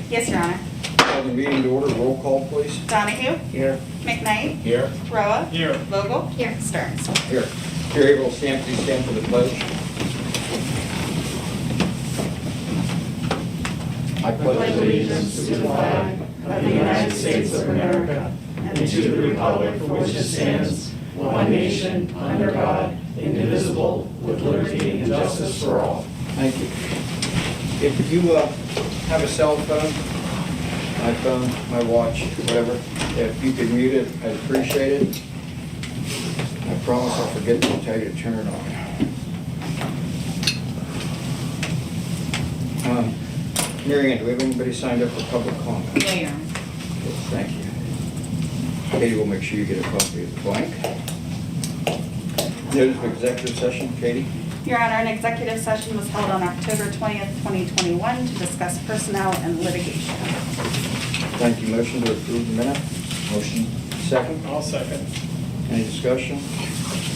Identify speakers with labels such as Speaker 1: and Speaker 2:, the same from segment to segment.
Speaker 1: Yes, Your Honor.
Speaker 2: Call the meeting to order. Roll call, please.
Speaker 1: Donahue?
Speaker 2: Here.
Speaker 1: McKnight?
Speaker 2: Here.
Speaker 1: Roa?
Speaker 3: Here.
Speaker 1: Vogel? Here. Stearns?
Speaker 2: Here. If you're able to stand, please stand for the pledge. I
Speaker 4: pledge allegiance to the flag of the United States of America and to the republic for which it stands, one nation, under God, indivisible, with liberty and justice for all.
Speaker 2: Thank you. If you have a cell phone, iPhone, my watch, whatever, if you could mute it, I'd appreciate it. I promise I'll forget to tell you to turn it on. Mary Ann, do we have anybody signed up for public comment?
Speaker 1: No, Your Honor.
Speaker 2: Yes, thank you. Katie will make sure you get a copy of the blank. Notice of executive session, Katie?
Speaker 1: Your Honor, an executive session was held on October 20th, 2021 to discuss personnel and litigation.
Speaker 2: Thank you. Motion to approve the minute? Motion. Second?
Speaker 3: I'll second.
Speaker 2: Any discussion?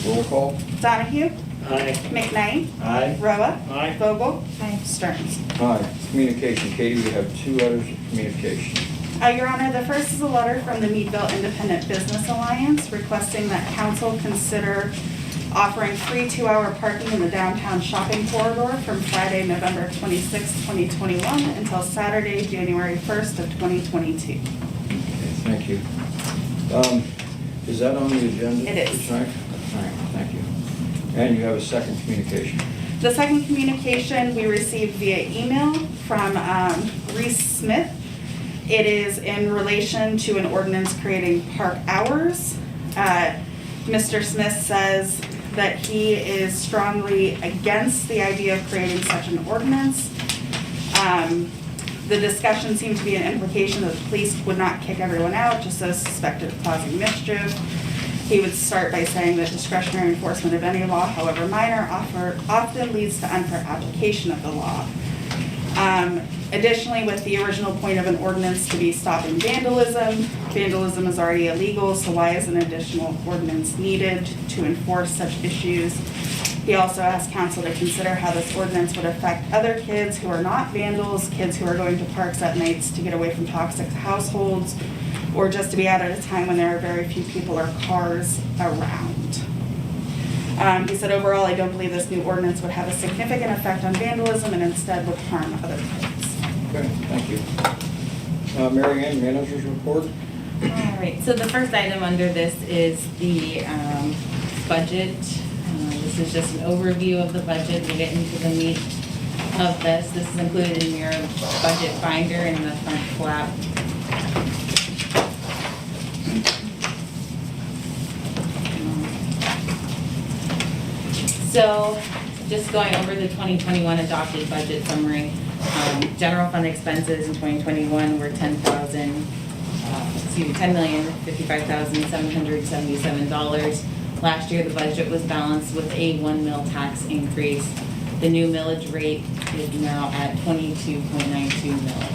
Speaker 2: Roll call?
Speaker 1: Donahue?
Speaker 3: Aye.
Speaker 1: McKnight?
Speaker 2: Aye.
Speaker 1: Roa?
Speaker 3: Aye.
Speaker 1: Vogel? Stearns?
Speaker 2: Aye. Communication. Katie, we have 2 letters of communication.
Speaker 1: Your Honor, the first is a letter from the Meadville Independent Business Alliance requesting that council consider offering free 2-hour parking in the downtown shopping corridor from Friday, November 26, 2021 until Saturday, January 1st of 2022.
Speaker 2: Okay, thank you. Is that on the agenda?
Speaker 1: It is.
Speaker 2: Tonight? All right, thank you. And you have a second communication.
Speaker 1: The second communication we received via email from Reese Smith. It is in relation to an ordinance creating park hours. Mr. Smith says that he is strongly against the idea of creating such an ordinance. The discussion seemed to be an implication that the police would not kick everyone out just as suspected of causing mischief. He would start by saying that discretionary enforcement of any law, however minor, often leads to unfair application of the law. Additionally, with the original point of an ordinance to be stopping vandalism, vandalism is already illegal, so why is an additional ordinance needed to enforce such issues? He also asked council to consider how this ordinance would affect other kids who are not vandals, kids who are going to parks at nights to get away from toxic households, or just to be out at a time when there are very few people or cars around. He said, overall, I don't believe this new ordinance would have a significant effect on vandalism and instead would harm other kids.
Speaker 2: Okay, thank you. Mary Ann, manager's report.
Speaker 5: All right, so the first item under this is the budget. This is just an overview of the budget. We get into the meat of this. This is included in your budget binder in the front flap. So just going over the 2021 adopted budget summary. General fund expenses in 2021 were $10,055,777. Last year, the budget was balanced with a 1 mil tax increase. The new millage rate is now at 22.92 mils.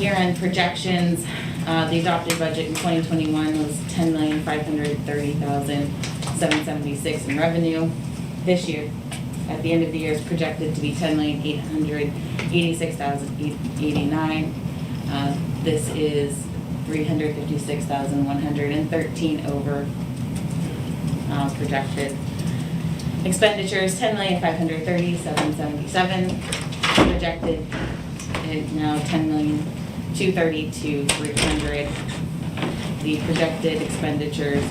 Speaker 5: Year-end projections, the adopted budget in 2021 was $10,530,776 in revenue. This year, at the end of the year, is projected to be $10,886,089. This is $356,113 over projected. Expenditures, $10,530,777. Projected is now $10,232,300. The projected expenditures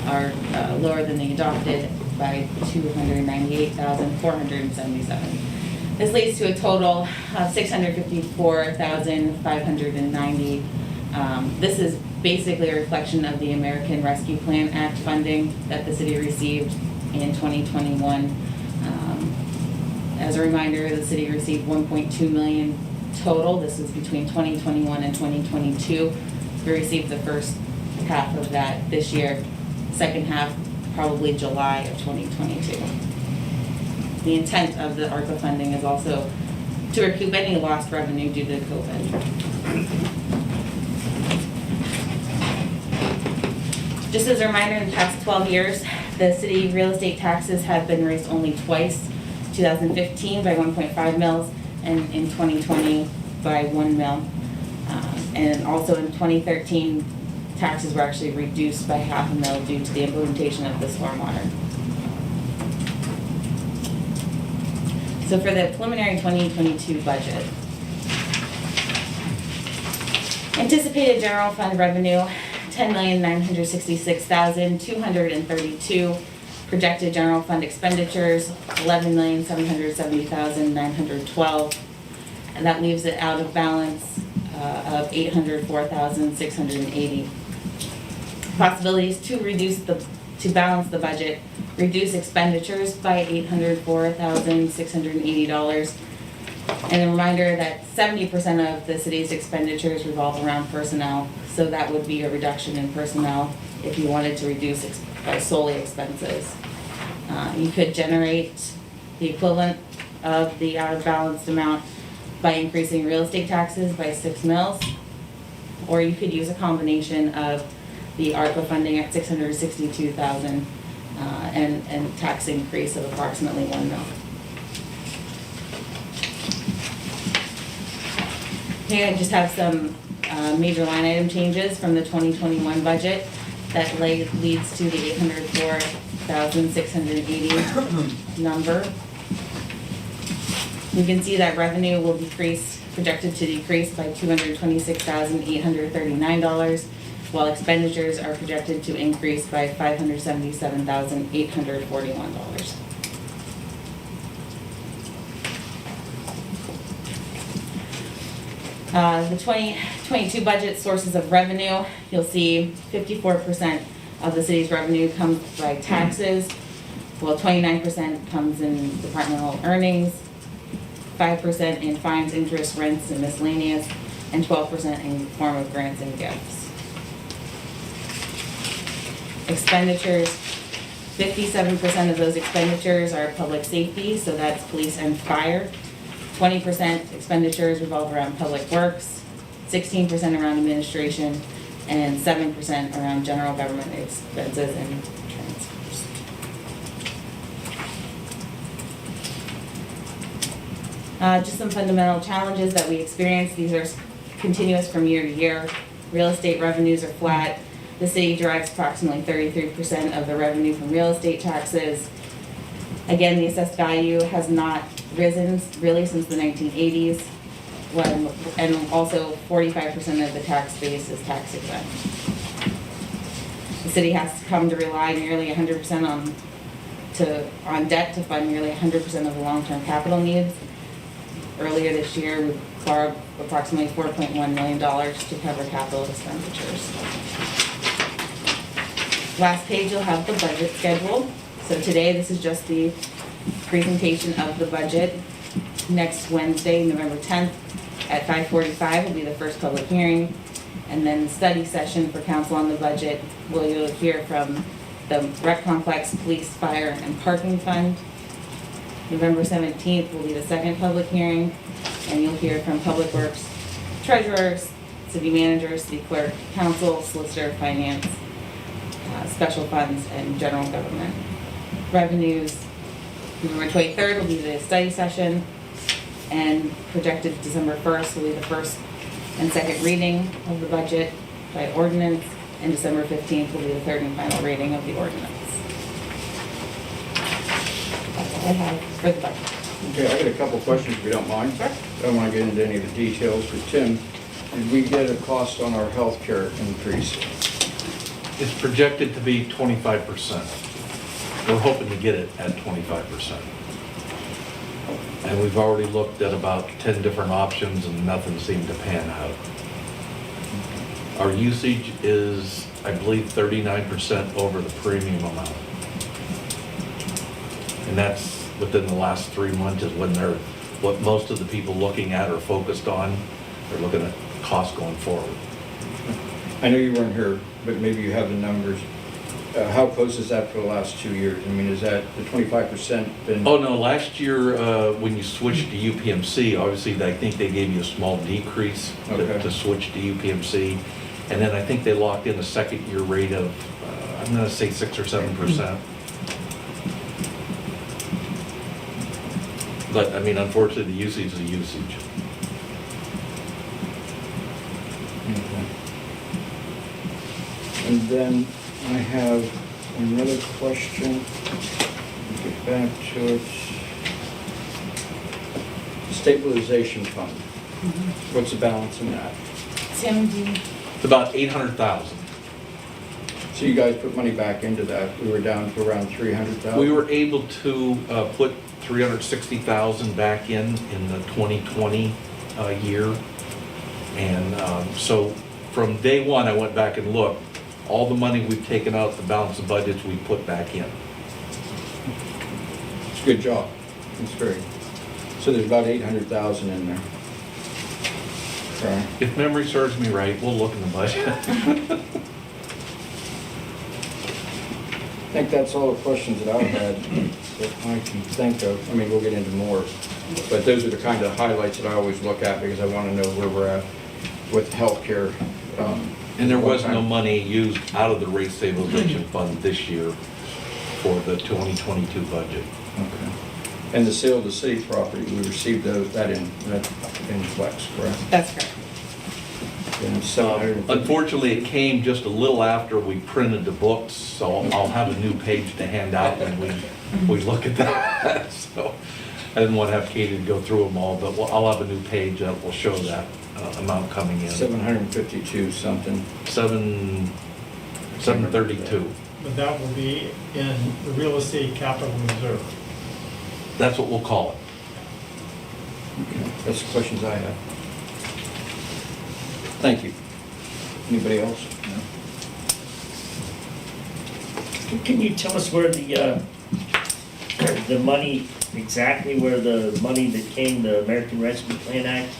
Speaker 5: are lower than the adopted by $298,477. This leads to a total of $654,590. This is basically a reflection of the American Rescue Plan Act funding that the city received in 2021. As a reminder, the city received $1.2 million total. This is between 2021 and 2022. We received the first half of that this year. Second half, probably July of 2022. The intent of the ARPA funding is also to recoup any lost revenue due to COVID. Just as a reminder, in the past 12 years, the city real estate taxes have been raised only twice, 2015 by 1.5 mils, and in 2020 by 1 mil. And also in 2013, taxes were actually reduced by half a mil due to the implementation of the stormwater. So for the preliminary 2022 budget, anticipated general fund revenue, $10,966,232. Projected general fund expenditures, $11,770,912. And that leaves it out of balance of $804,680. Possibilities to balance the budget: reduce expenditures by $804,680. And a reminder that 70% of the city's expenditures revolve around personnel, so that would be a reduction in personnel if you wanted to reduce by solely expenses. You could generate the equivalent of the out of balanced amount by increasing real estate taxes by 6 mils, or you could use a combination of the ARPA funding at $662,000 and tax increase of approximately 1 mil. Here I just have some major line item changes from the 2021 budget that leads to the $804,680 number. You can see that revenue will decrease, projected to decrease by $226,839, while expenditures are projected to increase by $577,841. The 2022 budget sources of revenue, you'll see 54% of the city's revenue comes by taxes, while 29% comes in departmental earnings, 5% in fines, interest, rents, and miscellaneous, and 12% in the form of grants and gifts. Expenditures, 57% of those expenditures are public safety, so that's police and fire. 20% expenditures revolve around public works, 16% around administration, and 7% around general government expenses and transfers. Just some fundamental challenges that we experience. These are continuous from year to year. Real estate revenues are flat. The city derives approximately 33% of the revenue from real estate taxes. Again, the assessed value has not risen really since the 1980s, and also 45% of the tax base is tax exempt. The city has come to rely nearly 100% on debt to fund nearly 100% of the long-term capital needs. Earlier this year, we borrowed approximately $4.1 million to cover capital expenditures. Last page, you'll have the budget schedule. So today, this is just the presentation of the budget. Next Wednesday, November 10th at 5:45 will be the first public hearing. And then the study session for council on the budget, where you'll hear from the rec complex, police, fire, and parking fund. November 17th will be the second public hearing, and you'll hear from public works, treasurers, city manager, city clerk, council, solicitor, finance, special funds, and general government. Revenues, November 23rd will be the study session, and projected December 1st will be the first and second reading of the budget by ordinance, and December 15th will be the third and final reading of the ordinance. That's all I have for the budget.
Speaker 2: Okay, I got a couple questions if you don't mind.
Speaker 5: Sure.
Speaker 2: I don't want to get into any of the details, but Tim, did we get a cost on our health care increase?
Speaker 3: It's projected to be 25%. We're hoping to get it at 25%. And we've already looked at about 10 different options and nothing seemed to pan out. Our usage is, I believe, 39% over the premium amount. And that's within the last 3 months is when what most of the people looking at are focused on. They're looking at costs going forward.
Speaker 2: I know you weren't here, but maybe you have the numbers. How close is that for the last 2 years? I mean, is that the 25% been?
Speaker 3: Oh, no, last year, when you switched to UPMC, obviously, I think they gave you a small decrease to switch to UPMC. And then I think they locked in a second year rate of, I'm gonna say 6 or 7%. But, I mean, unfortunately, the usage is the usage.
Speaker 2: And then I have another question. Get back to it. Stabilization fund. What's the balance in that?
Speaker 5: Tim, do you?
Speaker 3: It's about 800,000.
Speaker 2: So you guys put money back into that. We were down to around 300,000.
Speaker 3: We were able to put 360,000 back in the 2020 year. And so from day one, I went back and looked. All the money we've taken out, the balance of budgets, we put back in.
Speaker 2: It's a good job. It's great. So there's about 800,000 in there. Okay.
Speaker 3: If memory serves me right, we'll look in the budget.
Speaker 2: I think that's all the questions that I've had that I can think of. I mean, we'll get into more, but those are the kind of highlights that I always look at because I want to know where we're at with healthcare.
Speaker 3: And there was no money used out of the rate stabilization fund this year for the 2022 budget.
Speaker 2: Okay. And the sale of the city property, we received that in Flex, correct?
Speaker 5: That's correct.
Speaker 2: And 750.
Speaker 3: Unfortunately, it came just a little after we printed the books, so I'll have a new page to hand out when we look at that. So I didn't want to have Katie to go through them all, but I'll have a new page that will show that amount coming in.
Speaker 2: 752 something.
Speaker 3: 732.
Speaker 4: But that will be in the real estate capital reserve.
Speaker 3: That's what we'll call it.
Speaker 2: Okay. That's the questions I have. Thank you. Anybody else?
Speaker 6: Can you tell us where the money, exactly where the money that came, the American Rescue Plan Act,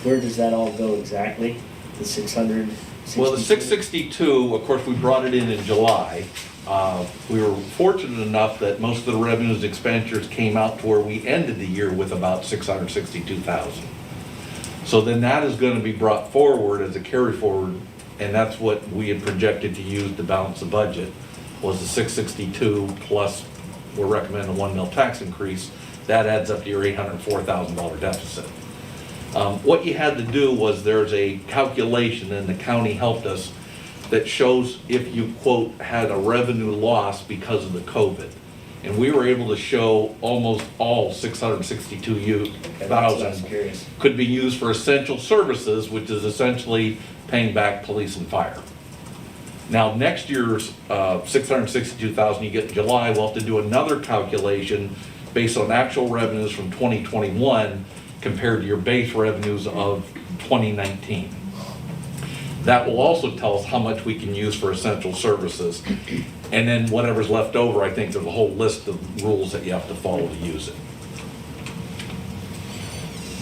Speaker 6: where does that all go exactly? The 600?
Speaker 3: Well, the 662, of course, we brought it in July. We were fortunate enough that most of the revenues and expenditures came out to where we ended the year with about 662,000. So then that is going to be brought forward as a carry forward, and that's what we had projected to use to balance the budget, was the 662 plus we're recommending a 1 mil tax increase. That adds up to your $804,000 deficit. What you had to do was there's a calculation, and the county helped us, that shows if you, quote, had a revenue loss because of the COVID. And we were able to show almost all 662,000 could be used for essential services, which is essentially paying back police and fire. Now, next year's 662,000 you get in July, we'll have to do another calculation based on actual revenues from 2021 compared to your base revenues of 2019. That will also tell us how much we can use for essential services. And then whatever's left over, I think there's a whole list of rules that you have to follow to use it.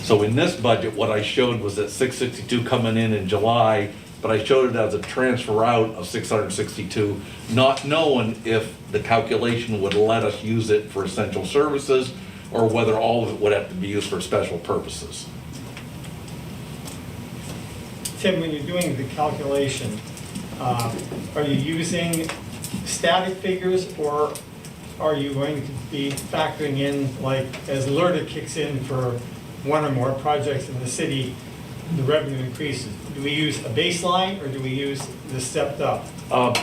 Speaker 3: So in this budget, what I showed was that 662 coming in July, but I showed it as a transfer out of 662, not knowing if the calculation would let us use it for essential services or whether all of it would have to be used for special purposes.
Speaker 4: Tim, when you're doing the calculation, are you using static figures, or are you going to be factoring in, like, as LERTA kicks in for one or more projects in the city, the revenue increases? Do we use a baseline, or do we use the stepped up?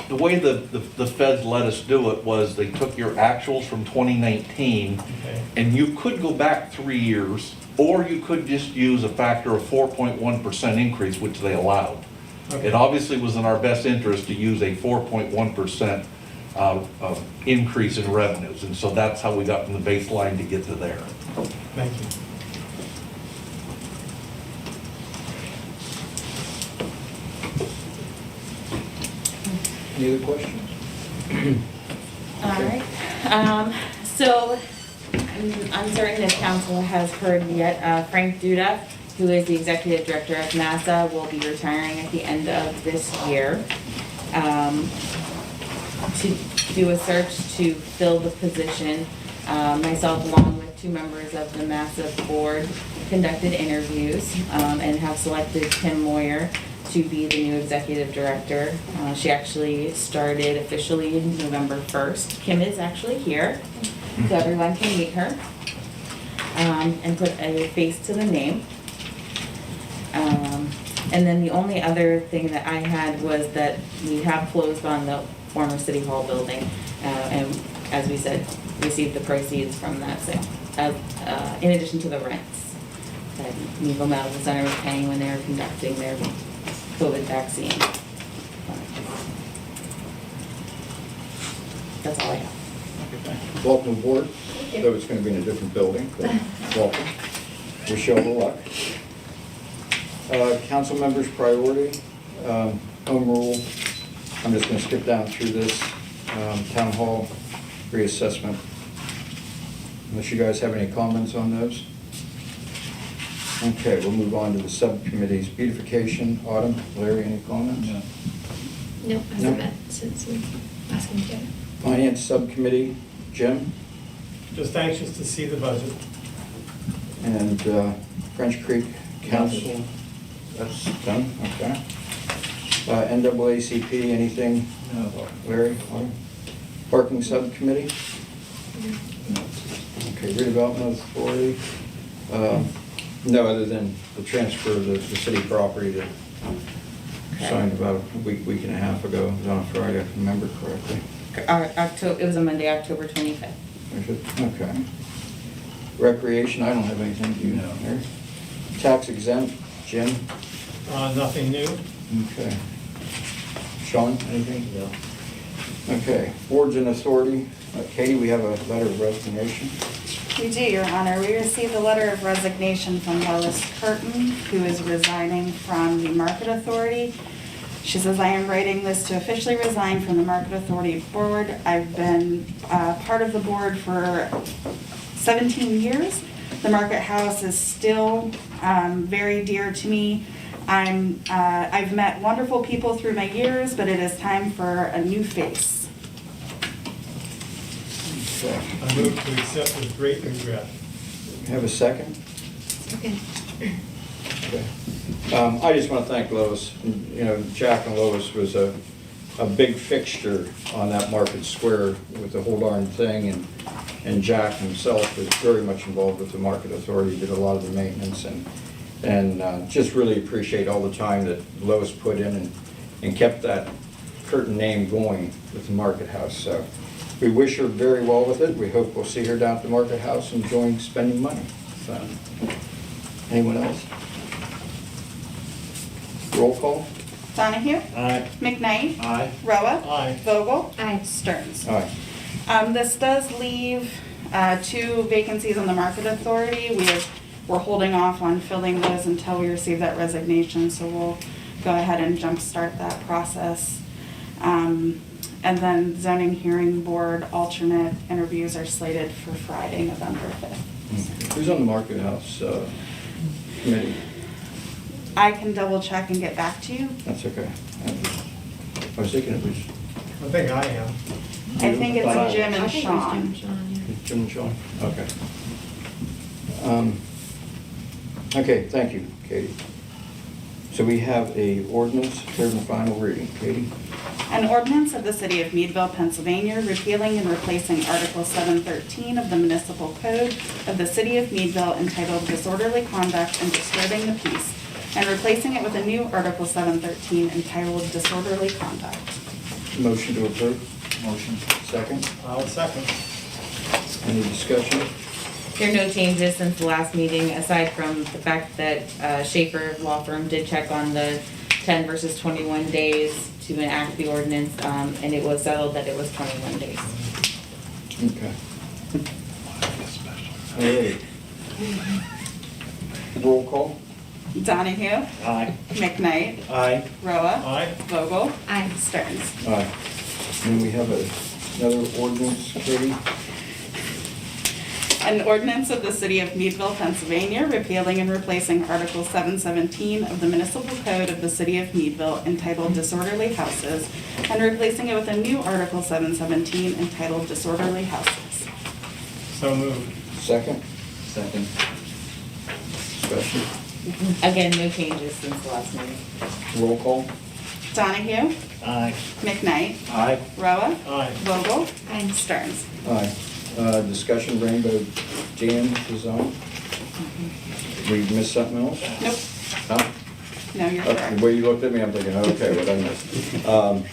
Speaker 3: The way the feds let us do it was they took your actuals from 2019,
Speaker 4: Okay.
Speaker 3: and you could go back 3 years, or you could just use a factor of 4.1% increase, which they allowed.
Speaker 4: Okay.
Speaker 3: It obviously was in our best interest to use a 4.1% increase in revenues, and so that's how we got from the baseline to get to there.
Speaker 4: Thank you.
Speaker 2: Any other questions?
Speaker 5: All right. So I'm certain if council has heard yet, Frank Duda, who is the executive director of NASA, will be retiring at the end of this year. To do a search to fill the position, myself along with 2 members of the NASA board conducted interviews and have selected Kim Moyer to be the new executive director. She actually started officially November 1st. Kim is actually here, so everyone can meet her. and put a face to the name. And then the only other thing that I had was that we have closed on the former City Hall building, and as we said, received the proceeds from that sale, in addition to the rents that Meadville Medical Center was paying when they were conducting their COVID vaccine. That's all I have.
Speaker 2: Welcome aboard, though it's going to be in a different building, but welcome. Wish you all the luck. Council members' priority, home rule. I'm just going to skip down through this. Town hall reassessment. Unless you guys have any comments on those. Okay, we'll move on to the subcommittees. Beautification, Autumn, Larry, any comments?
Speaker 7: Nope,
Speaker 2: Nope.
Speaker 7: hasn't met since we asked him to.
Speaker 2: Finance subcommittee, Jim,
Speaker 4: Just anxious to see the budget.
Speaker 2: and French Creek Council. That's done, okay. NAACP, anything?
Speaker 3: No.
Speaker 2: Larry, Autumn? Parking subcommittee? Okay, redevelopment authority? No, other than the transfer of the city property that signed about a week and a half ago. It was on a Friday, if I remember correctly.
Speaker 5: It was a Monday, October 25th.
Speaker 2: Okay. Recreation, I don't have anything, do you know? Larry? Tax exempt, Jim?
Speaker 4: Nothing new.
Speaker 2: Okay. Sean, anything?
Speaker 6: No.
Speaker 2: Okay, boards and authority. Katie, we have a letter of resignation.
Speaker 1: We do, Your Honor. We received a letter of resignation from Lois Curtin, who is resigning from the Market Authority. She says, I am writing this to officially resign from the Market Authority Board. I've been part of the board for 17 years. The Market House is still very dear to me. I've met wonderful people through my years, but it is time for a new face.
Speaker 2: Okay.
Speaker 4: I move to accept with great regret.
Speaker 2: Have a second?
Speaker 7: Okay.
Speaker 2: Okay. I just want to thank Lois. You know, Jack and Lois was a big fixture on that Market Square with the whole darn thing, and Jack himself was very much involved with the Market Authority, did a lot of the maintenance, and just really appreciate all the time that Lois put in and kept that Curtin name going with the Market House. So we wish her very well with it. We hope we'll see her down at the Market House enjoying spending money. So, anyone else? Roll call?
Speaker 1: Donahue?
Speaker 6: Aye.
Speaker 1: McKnight?
Speaker 3: Aye.
Speaker 1: Roa?
Speaker 4: Aye.
Speaker 1: Vogel?
Speaker 7: Aye.
Speaker 1: Stearns?
Speaker 2: Aye.
Speaker 1: This does leave 2 vacancies on the Market Authority. We're holding off on filling those until we receive that resignation, so we'll go ahead and jumpstart that process. And then zoning hearing board alternate interviews are slated for Friday, November 5th.
Speaker 2: Who's on the Market House committee?
Speaker 1: I can double check and get back to you.
Speaker 2: That's okay. I was thinking it was
Speaker 4: I think I am.
Speaker 1: I think it's
Speaker 2: Bye.
Speaker 1: Jim
Speaker 7: I
Speaker 1: and
Speaker 7: think it was
Speaker 1: Sean.
Speaker 7: Jim and Sean, yeah.
Speaker 2: Jim and Sean? Okay. Okay, thank you, Katie. So we have a ordinance, third and final reading. Katie?
Speaker 1: An ordinance of the City of Meadville, Pennsylvania, repealing and replacing Article 713 of the Municipal Code of the City of Meadville entitled Disorderly Conduct and Disturbing the Peace, and replacing it with a new Article 713 entitled Disorderly Conduct.
Speaker 2: Motion to approve? Motion. Second?
Speaker 4: I'll second.
Speaker 2: Any discussion?
Speaker 5: There are no changes since the last meeting, aside from the fact that Schaefer Law Firm did check on the 10 versus 21 days to enact the ordinance, and it was settled that it was 21 days.
Speaker 2: Okay. All right. Roll call?
Speaker 1: Donahue?
Speaker 6: Aye.
Speaker 1: McKnight?
Speaker 2: Aye.
Speaker 1: Roa?
Speaker 4: Aye.
Speaker 1: Vogel?
Speaker 7: Aye.
Speaker 1: Stearns?
Speaker 2: Aye. And we have another ordinance, Katie?
Speaker 1: An ordinance of the City of Meadville, Pennsylvania, repealing and replacing Article 717 of the Municipal Code of the City of Meadville entitled Disorderly Houses, and replacing it with a new Article 717 entitled Disorderly Houses.
Speaker 4: So moved.
Speaker 2: Second? Second. Discussion?
Speaker 5: Again, no changes since the last meeting.
Speaker 2: Roll call?
Speaker 1: Donahue?
Speaker 6: Aye.
Speaker 1: McKnight?
Speaker 2: Aye.
Speaker 1: Roa?
Speaker 4: Aye.
Speaker 1: Vogel?
Speaker 7: Aye.
Speaker 1: Stearns?
Speaker 2: Aye. Discussion Rainbow dam design? We missed something else?
Speaker 1: Nope,
Speaker 2: Huh?
Speaker 1: no, you're
Speaker 2: The
Speaker 1: correct.
Speaker 2: way you looked at me, I'm thinking, okay, what I missed.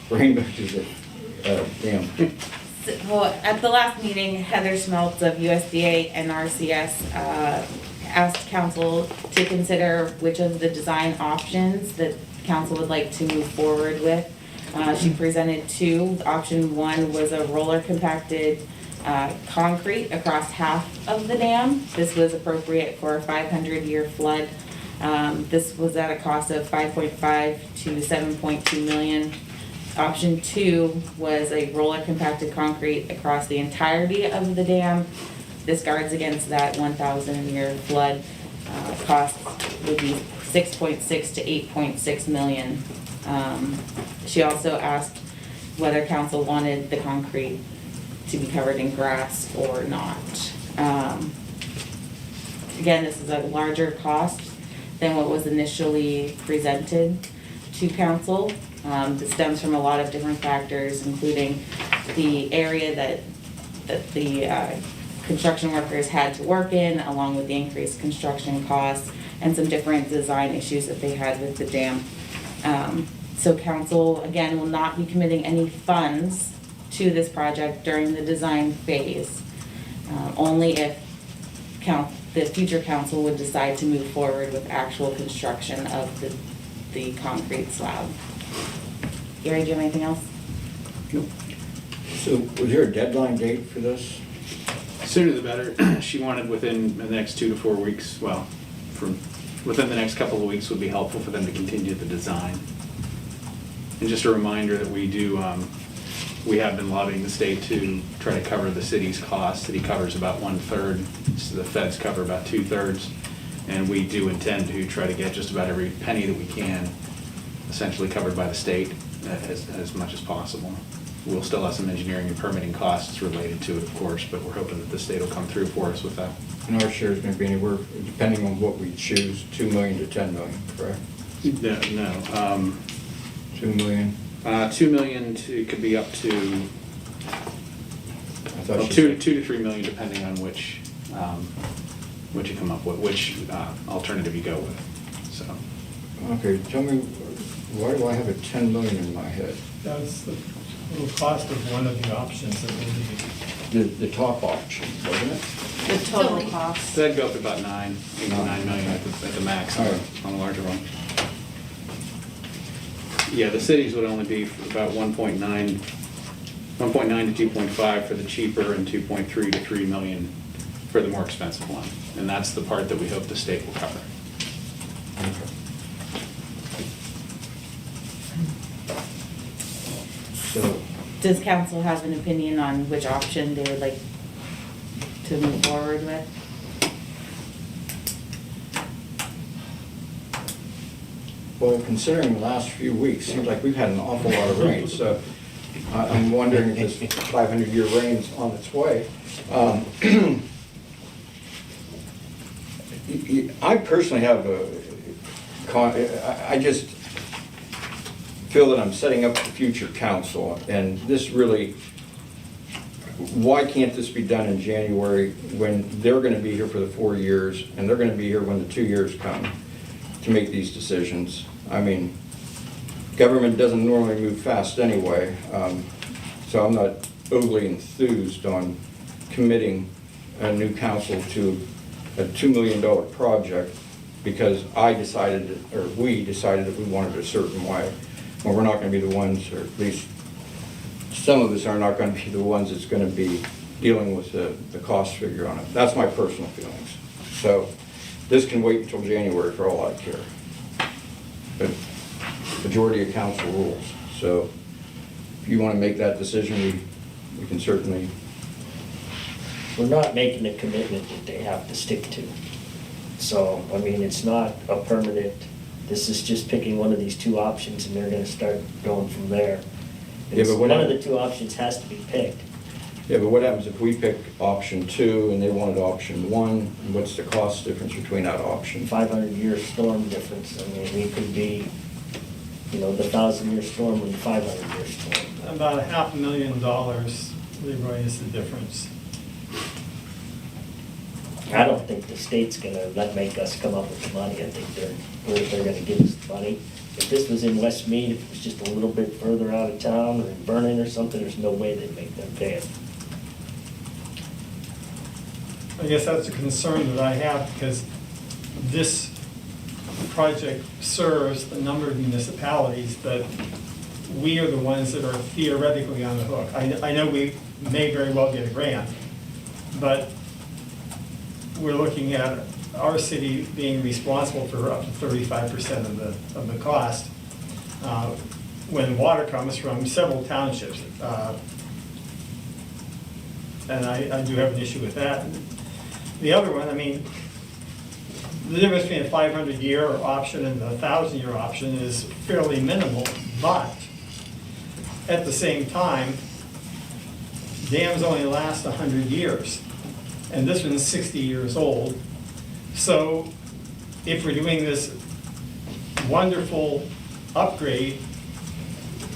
Speaker 2: Bring back to the dam.
Speaker 5: So, at the last meeting, Heather Schmeltz of USDA and RCS asked council to consider which of the design options that council would like to move forward with. She presented two. Option one was a roller compacted concrete across half of the dam. This was appropriate for a 500-year flood. This was at a cost of 5.5 to 7.2 million. Option two was a roller compacted concrete across the entirety of the dam. This guards against that 1,000-year flood. Cost would be 6.6 to 8.6 million. She also asked whether council wanted the concrete to be covered in grass or not. Again, this is a larger cost than what was initially presented to council. This stems from a lot of different factors, including the area that the construction workers had to work in, along with the increased construction costs and some different design issues that they had with the dam. So council, again, will not be committing any funds to this project during the design phase, only if the future council would decide to move forward with actual construction of the concrete slab. Gary, do you have anything else?
Speaker 2: Nope. So was there a deadline date for this?
Speaker 8: Sooner the better. She wanted within the next 2 to 4 weeks, well, within the next couple of weeks would be helpful for them to continue the design. And just a reminder that we have been lobbying the state to try to cover the city's costs. City covers about 1/3, so the feds cover about 2/3. And we do intend to try to get just about every penny that we can essentially covered by the state as much as possible. We'll still have some engineering and permitting costs related to it, of course, but we're hoping that the state will come through for us with that.
Speaker 2: And our share is going to be anywhere, depending on what we choose, 2 million to 10 million, correct?
Speaker 8: No.
Speaker 2: 2 million?
Speaker 8: 2 million it could be up to
Speaker 2: I thought
Speaker 8: well,
Speaker 2: she
Speaker 8: 2
Speaker 2: said-
Speaker 8: to 3 million, depending on which you come up with, which alternative you go with. So
Speaker 2: Okay, tell me, why do I have a 10 million in my head?
Speaker 4: That's the total cost of one of the options that we need.
Speaker 2: The top option, wasn't it?
Speaker 1: The total cost.
Speaker 8: so that'd go up to about 9 million at the max
Speaker 2: All right.
Speaker 8: on a larger one. Yeah, the cities would only be about 1.9 to 2.5 for the cheaper and 2.3 to 3 million for the more expensive one. And that's the part that we hope the state will cover.
Speaker 2: Okay. So,
Speaker 5: Does council have an opinion on which option they would like to move forward with?
Speaker 2: well, considering the last few weeks, seems like we've had an awful lot of rain, so I'm wondering if this 500-year rain's on its way. I personally have I just feel that I'm setting up the future council, and this really, why can't this be done in January when they're gonna be here for the 4 years, and they're gonna be here when the 2 years come to make these decisions? I mean, government doesn't normally move fast anyway, so I'm not overly enthused on committing a new council to a $2 million project because I decided, or we decided that we wanted a certain way. Well, we're not gonna be the ones, or at least some of us are not gonna be the ones that's gonna be dealing with the cost figure on it. That's my personal feelings. So this can wait until January for all I care. But majority of council rules. So if you wanna make that decision, we can certainly.
Speaker 6: We're not making a commitment that they have to stick to. So, I mean, it's not a permanent, this is just picking one of these two options and they're gonna start going from there.
Speaker 2: Yeah, but what
Speaker 6: One of the two options has to be picked.
Speaker 2: Yeah, but what happens if we pick option 2 and they wanted option 1? What's the cost difference between that option?
Speaker 6: 500-year storm difference, I mean, we could be, the 1,000-year storm and the 500-year storm.
Speaker 4: About $500,000, Leroy, is the difference.
Speaker 6: think the state's gonna make us come up with the money. I think they're gonna give us the money. If this was in West Mead, if it was just a little bit further out of town, or in Vernon or something, there's no way they'd make them pay it.
Speaker 9: I guess that's a concern that I have, because this project serves a number of municipalities that we are the ones that are theoretically on the hook. I know we may very well get a grant, but we're looking at our city being responsible for up to 35% of the cost when water comes from several townships. And I do have an issue with that. The other one, I mean, the difference between a 500-year option and the 1,000-year option is fairly minimal, but at the same time, dams only last 100 years, and this one's 60 years old. So if we're doing this wonderful upgrade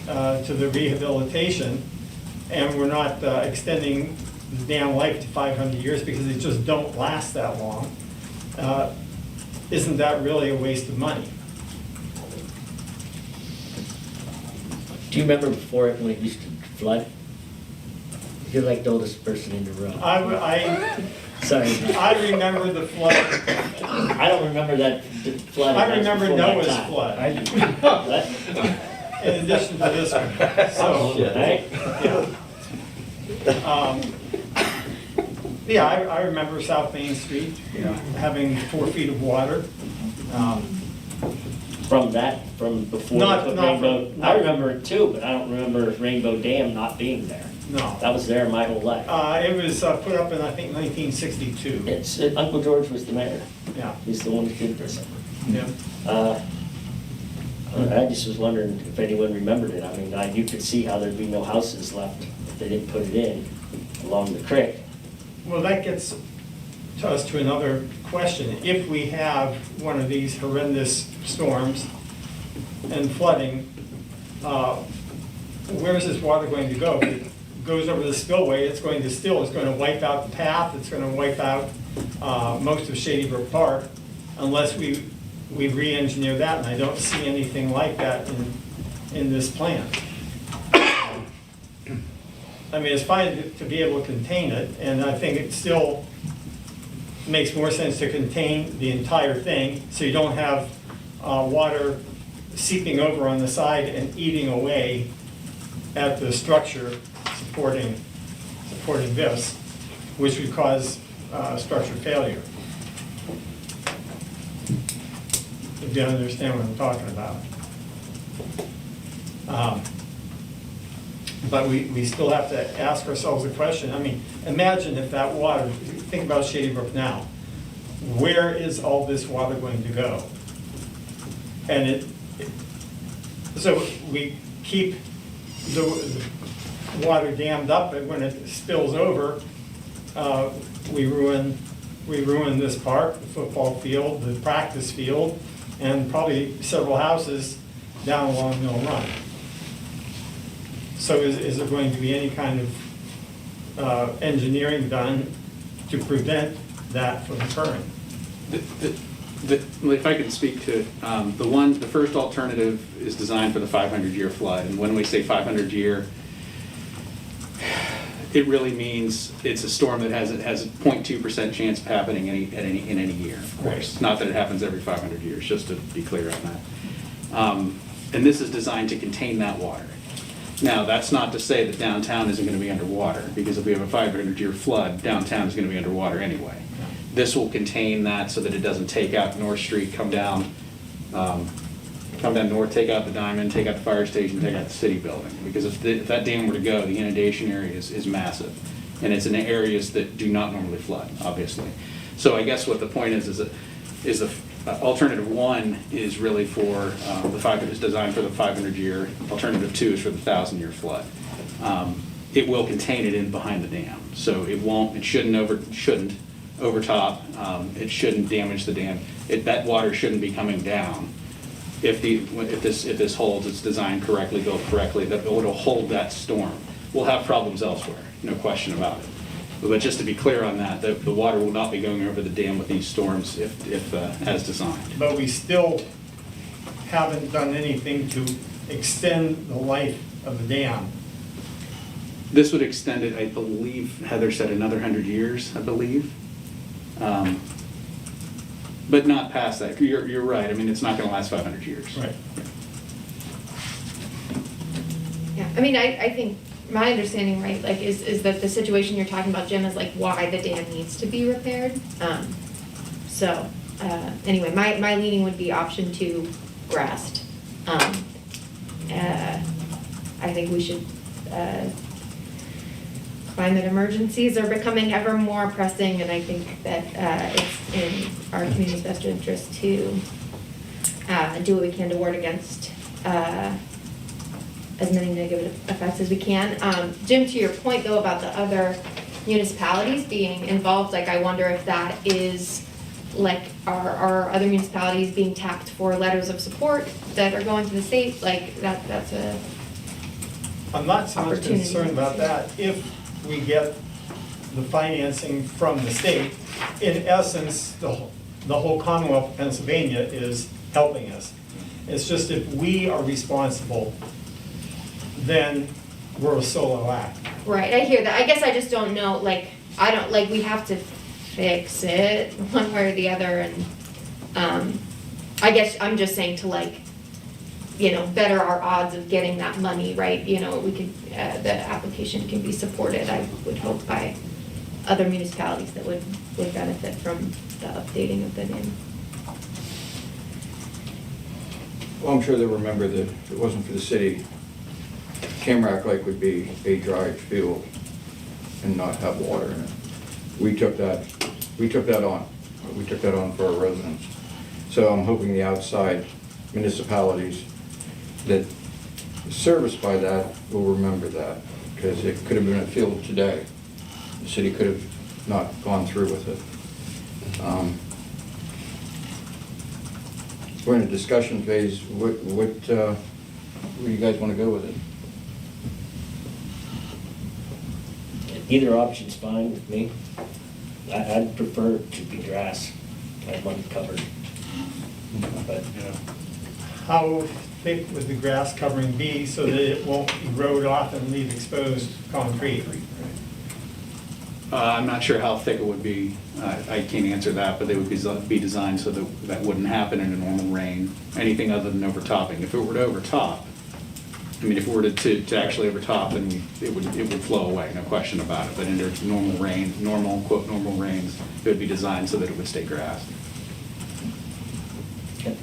Speaker 9: to the rehabilitation, and we're not extending the dam life to 500 years because they just don't last that long, isn't that really a waste of money?
Speaker 6: Do you remember before when it used to flood? You're like the oldest person in the room. Sorry.
Speaker 9: I remember the flood.
Speaker 6: I don't remember that flood.
Speaker 9: I remember
Speaker 6: Before my
Speaker 9: Noah's
Speaker 6: time.
Speaker 9: flood,
Speaker 6: What?
Speaker 9: in addition to this one. So,
Speaker 6: Right?
Speaker 9: yeah. Yeah, I remember South Main Street, having 4 feet of water.
Speaker 6: From before
Speaker 9: Not-
Speaker 6: they put
Speaker 9: not
Speaker 6: Rainbow,
Speaker 9: from-
Speaker 6: I remember it too, but I don't remember Rainbow Dam not being there.
Speaker 9: No.
Speaker 6: That was there my whole life.
Speaker 9: It was put up in, I think, 1962.
Speaker 6: It's, Uncle George was the mayor.
Speaker 9: Yeah.
Speaker 6: He's the one who did this.
Speaker 9: Yeah.
Speaker 6: I just was wondering if anyone remembered it. I mean, you could see how there'd be no houses left if they didn't put it in along the creek.
Speaker 9: Well, that gets us to another question. If we have one of these horrendous storms and flooding, where is this water going to go? If it goes over the spillway, it's going to wipe out the path, it's going to wipe out most of Shady Brook Park, unless we re-engineer that, and I don't see anything like that in this plan. I mean, it's fine to be able to contain it, and I think it still makes more sense to contain the entire thing, so you don't have water seeping over on the side and eating away at the structure supporting this, which would cause structure failure. If you understand what I'm talking about. But we still have to ask ourselves a question. I mean, imagine if that water, think about Shady Brook now. Where is all this water going to go? And so we keep the water dammed up, and when it spills over, we ruin this park, the football field, the practice field, and probably several houses down along Mill Run. So is there going to be any kind of engineering done to prevent that from occurring?
Speaker 8: If I could speak to it, the first alternative is designed for the 500-year flood, and when we say 500-year, it really means it's a storm that has a 0.2% chance of happening in any year, of course. Not that it happens every 500 years, just to be clear on that. And this is designed to contain that water. Now, that's not to say that downtown isn't going to be underwater, because if we have a 500-year flood, downtown is going to be underwater anyway. This will contain that so that it doesn't take out North Street, come down north, take out the Diamond, take out the fire station, take out the city building. Because if that dam were to go, the inundation area is massive. And it's in areas that do not normally flood, obviously. So I guess what the point is the alternative 1 is really for is designed for the 500-year. Alternative 2 is for the 1,000-year flood. It will contain it in behind the dam, so it shouldn't overtop. It shouldn't damage the dam. That water shouldn't be coming down. If this holds, it's designed correctly, built correctly, that it'll hold that storm. We'll have problems elsewhere, no question about it. But just to be clear on that, the water will not be going over the dam with these storms if as designed.
Speaker 9: But we still haven't done anything to extend the life of the dam.
Speaker 8: This would extend it, I believe, Heather said another 100 years, I believe. But not past that. You're right. I mean, it's not going to last 500 years.
Speaker 9: Right.
Speaker 7: Yeah, I mean, I think my understanding, right, like, is that the situation you're talking about, Jim, is like why the dam needs to be repaired. Anyway, my leaning would be option 2, grassed. I think we should, climate emergencies are becoming ever more pressing, and I think that it's in our community's best interest to do what we can to ward against as many negative effects as we can. Jim, to your point though about the other municipalities being involved, like I wonder if that is like, are other municipalities being tapped for letters of support that are going to the state? Like that's a
Speaker 9: I'm not so much
Speaker 7: opportunity.
Speaker 9: concerned about that. If we get the financing from the state, in essence, the whole Commonwealth of Pennsylvania is helping us. It's just if we are responsible, then we're a solo act.
Speaker 7: Right, I hear that. I guess I just don't know, like, I don't, like, we have to fix it one way or the other, and, I guess I'm just saying to, like, you know, better our odds of getting that money, right? You know, we could, the application can be supported, I would hope, by other municipalities that would benefit from the updating of the dam.
Speaker 2: Well, I'm sure they'll remember that if it wasn't for the city, Tamarack Lake would be a dry field and not have water in it. We took that on. We took that on for our residents. So I'm hoping the outside municipalities that are serviced by that will remember that, because it could have been a field today. The city could have not gone through with it. We're in a discussion phase. Where do you guys want to go with it?
Speaker 6: Either option's fine with me. I'd prefer it to be grass, like uncovered. But,
Speaker 9: How thick would the grass covering be so that it won't erode off and leave exposed concrete?
Speaker 8: I'm not sure how thick it would be. I can't answer that, but they would be designed so that that wouldn't happen in a normal rain. Anything other than overtopping. If it were to overtop, I mean, if it were to actually overtop, then it would flow away, no question about it. But under normal rain, quote, normal rains, it would be designed so that it would stay grass.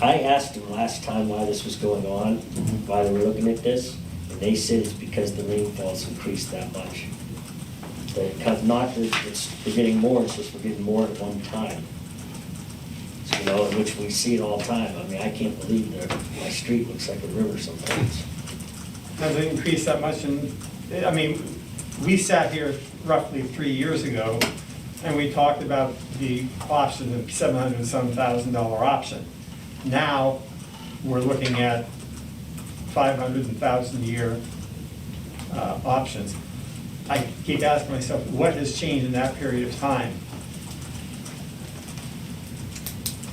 Speaker 6: I asked them last time why this was going on, why they were looking at this, and they said it's because the rainfalls increased that much. They're getting more, it's just we're getting more at one time. So, you know, in which we see it all the time. I mean, I can't believe that my street looks like a river sometimes.
Speaker 9: Has it increased that much? And I mean, we sat here roughly 3 years ago, and we talked about the option of $700,000 option. Now, we're looking at 500 and 1,000 a year options. I keep asking myself, what has changed in that period of time?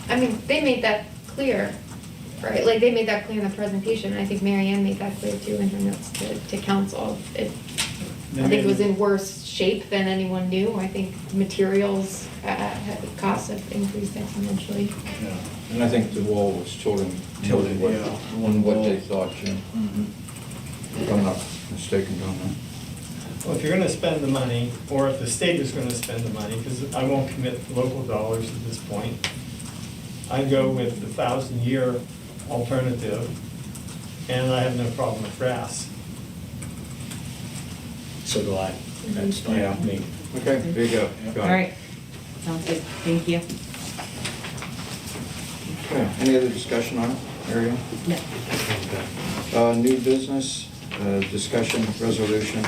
Speaker 7: I mean, they made that clear, right? Like, they made that clear in the presentation, and I think Mary Ann made that clear too in her notes to council. I think it was in worse shape than anyone knew. I think materials, costs have increased exponentially.
Speaker 2: Yeah. And I think the wall was tilted on what they thought, Jim. If I'm not mistaken on that.
Speaker 9: Well, if you're gonna spend the money, or if the state is gonna spend the money, because I won't commit local dollars at this point, I'd go with the 1,000-year alternative, and I have no problem with grass.
Speaker 6: So do I. That's fine with me.
Speaker 2: Okay, there you go. Got it.
Speaker 5: All right, sounds good, thank you.
Speaker 2: Okay, any other discussion on it, Ariel?
Speaker 5: No.
Speaker 2: New business, discussion resolution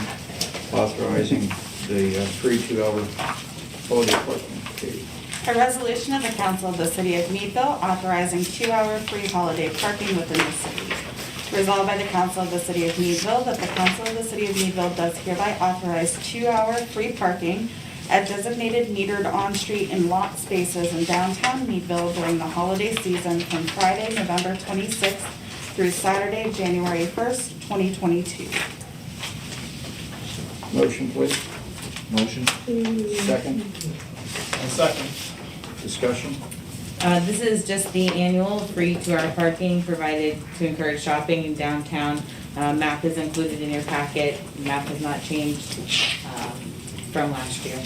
Speaker 2: authorizing the free 2-hour holiday parking fee.
Speaker 1: A resolution of the council of the city of Meadville authorizing 2-hour free holiday parking within the city. Resolved by the council of the city of Meadville that the council of the city of Meadville does hereby authorize 2-hour free parking at designated metered on-street and lot spaces in downtown Meadville during the holiday season from Friday, November 26th through Saturday, January 1st, 2022.
Speaker 2: Motion, please.
Speaker 3: Motion?
Speaker 2: Second,
Speaker 9: A second.
Speaker 2: discussion?
Speaker 5: This is just the annual free 2-hour parking provided to encourage shopping in downtown. Map is included in your packet. Map has not changed from last year.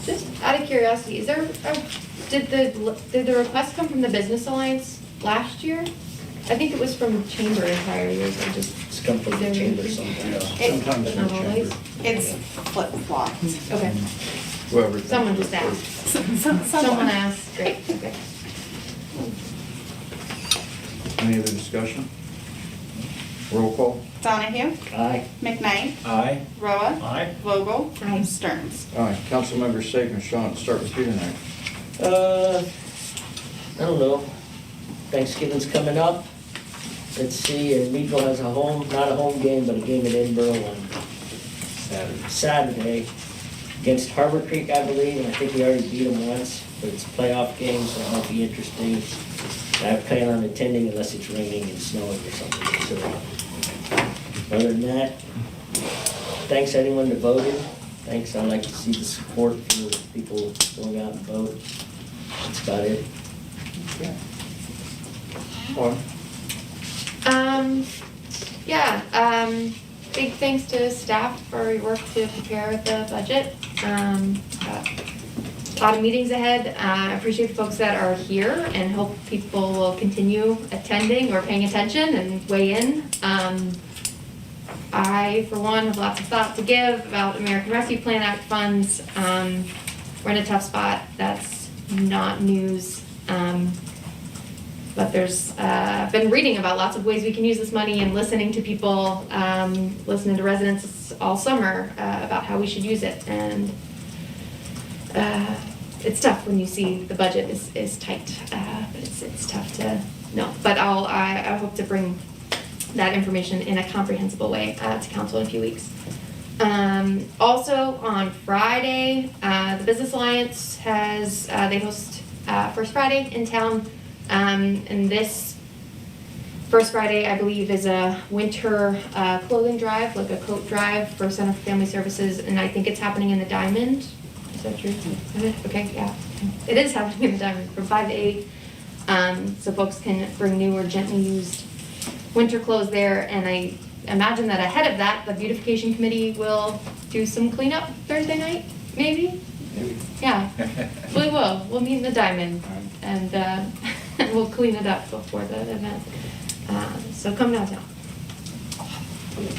Speaker 7: Just out of curiosity, is there, did the request come from the Business Alliance last year? I think it was from Chamber in prior years, I just.
Speaker 6: It's come from the chamber sometimes.
Speaker 2: Sometimes
Speaker 7: But
Speaker 2: in
Speaker 7: not
Speaker 2: the
Speaker 7: always?
Speaker 2: chamber.
Speaker 1: It's flip-flopped.
Speaker 7: Okay,
Speaker 2: Whoever. thinks
Speaker 7: someone
Speaker 2: it's
Speaker 7: just asked.
Speaker 1: Someone.
Speaker 7: Someone asked, great, okay.
Speaker 2: Any other discussion? Roll call?
Speaker 1: Donahue?
Speaker 6: Aye.
Speaker 1: McKnight?
Speaker 2: Aye.
Speaker 1: Roa?
Speaker 9: Aye.
Speaker 1: Vogel?
Speaker 7: Aye.
Speaker 1: Stearns?
Speaker 2: Aye. Councilmember Sagan, Sean, start with you tonight.
Speaker 6: I don't know. Thanksgiving's coming up. Let's see, and Meadville has a home, not a home game, but a game at Edinburgh on Saturday against Harbor Creek, I believe, and I think we already beat them once, but it's a playoff game, so it might be interesting. I plan on attending unless it's raining and snowing or something. So, other than that, thanks anyone that voted. Thanks, I like to see the support for people going out and vote. That's about it.
Speaker 2: Autumn?
Speaker 7: Big thanks to staff for your work to prepare the budget. Got a lot of meetings ahead. I appreciate the folks that are here and hope people will continue attending or paying attention and weigh in. I, for one, have lots of thought to give about American Rescue Plan Act funds. We're in a tough spot. That's not news. But there's, I've been reading about lots of ways we can use this money and listening to people, listening to residents all summer about how we should use it. And it's tough when you see the budget is tight, but it's tough to know. But I hope to bring that information in a comprehensible way to council in a few weeks. Also on Friday, the Business Alliance has, they host First Friday in town. And this First Friday, I believe, is a winter clothing drive, like a coat drive for Center for Family Services, and I think it's happening in the Diamond. Is that true? Okay, yeah. It is happening in the Diamond from 5 to 8. So folks can bring new or gently used winter clothes there, and I imagine that ahead of that, the beautification committee will do some cleanup Thursday night, maybe?
Speaker 2: Maybe.
Speaker 7: Yeah, we will. We'll meet in the Diamond, and we'll clean it up before the event. So come downtown.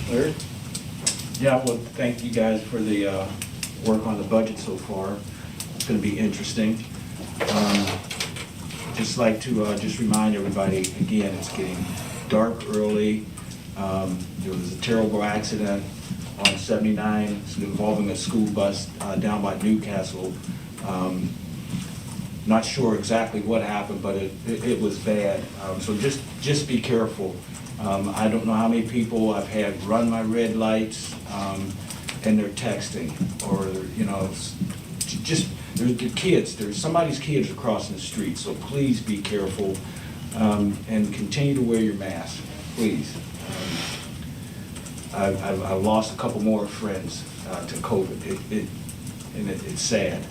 Speaker 2: Larry?
Speaker 10: Yeah, well, thank you guys for the work on the budget so far. It's going to be interesting. Just like to just remind everybody, again, it's getting dark early. There was a terrible accident on 79 involving a school bus down by Newcastle. Not sure exactly what happened, but it was bad. So just be careful. I don't know how many people I've had run my red lights and they're texting, or just there's the kids. There's somebody's kids are crossing the street. So please be careful and continue to wear your mask, please. I've lost a couple more friends to COVID. It's sad.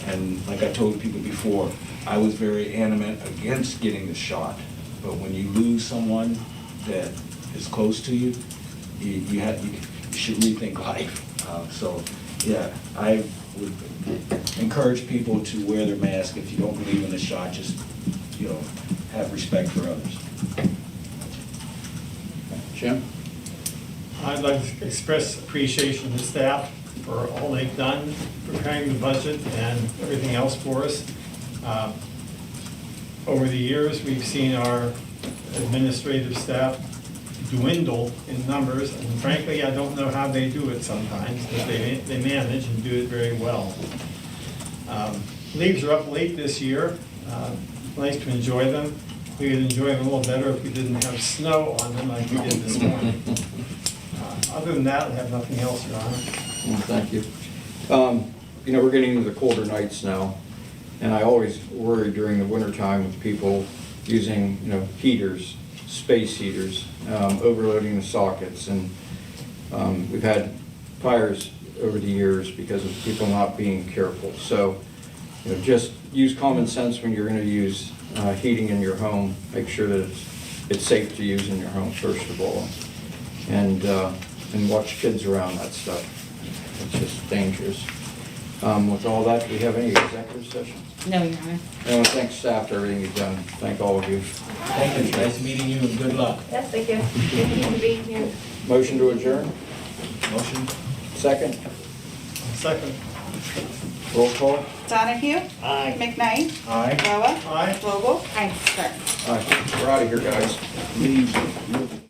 Speaker 10: And like I told people before, I was very animate against getting the shot. But when you lose someone that is close to you, you should rethink life. So yeah, I would encourage people to wear their mask. If you don't believe in the shot, just have respect for others.
Speaker 2: Jim?
Speaker 9: I'd like to express appreciation to staff for all they've done, preparing the budget and everything else for us. Over the years, we've seen our administrative staff dwindle in numbers, and frankly, I don't know how they do it sometimes, but they manage and do it very well. Leaves are up late this year. Nice to enjoy them. We would enjoy them a little better if we didn't have snow on them like we did this morning. Other than that, I have nothing else, Your Honor.
Speaker 2: Well, thank you. You know, we're getting into the colder nights now, and I always worry during the wintertime with people using, you know, heaters, space heaters, overloading the sockets, and we've had fires over the years because of people not being careful. So, you know, just use common sense when you're going to use heating in your home. Make sure that it's safe to use in your home, first of all, and watch kids around that stuff. It's just dangerous. With all that, do we have any executive session?
Speaker 5: No, Your Honor.
Speaker 2: I want to thank staff for everything you've done. Thank all of you.
Speaker 10: Thank you, nice meeting you and good luck.
Speaker 7: Yes, thank you. Thank you for being here.
Speaker 2: Motion to adjourn?
Speaker 10: Motion?
Speaker 2: Second?
Speaker 9: Second.
Speaker 2: Roll call?
Speaker 1: Donahue?
Speaker 6: Aye.
Speaker 1: McKnight?
Speaker 10: Aye.
Speaker 1: Noah?
Speaker 9: Aye.
Speaker 1: Vogel?
Speaker 7: Hi.
Speaker 1: Stern.
Speaker 2: All right, we're out of here, guys.
Speaker 10: Leave.